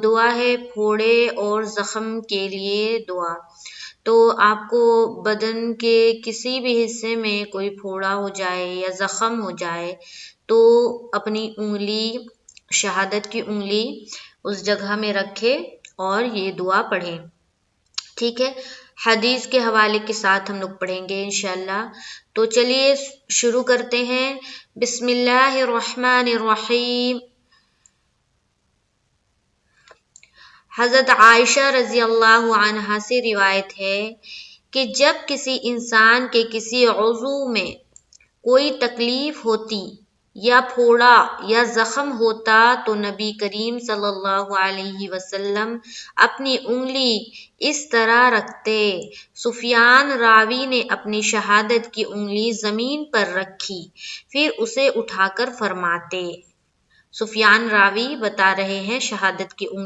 دعا ہے پھوڑے اور زخم کے لیے دعا۔ تو آپ کو بدن کے کسی بھی حصے میں کوئی پھوڑا ہو جائے یا زخم ہو جائے تو اپنی انگلی، شہادت کی انگلی اس جگہ میں رکھے اور یہ دعا پڑھیں، ٹھیک ہے۔ حدیث کے حوالے کے ساتھ ہم لوگ پڑھیں گے انشاءاللہ۔ تو چلیے شروع کرتے ہیں۔ بسم اللہ الرحمن الرحیم۔ حضرت عائشہ رضی اللہ عنہا سے روایت ہے کہ جب کسی انسان کے کسی عضو میں کوئی تکلیف ہوتی یا پھوڑا یا زخم ہوتا تو نبی کریم صلی اللہ علیہ وسلم اپنی انگلی اس طرح رکھتے۔ سفیان راوی نے اپنی شہادت کی انگلی زمین پر رکھی، پھر اسے اٹھا کر فرماتے۔ سفیان راوی بتا رہے ہیں شہادت کی انگلی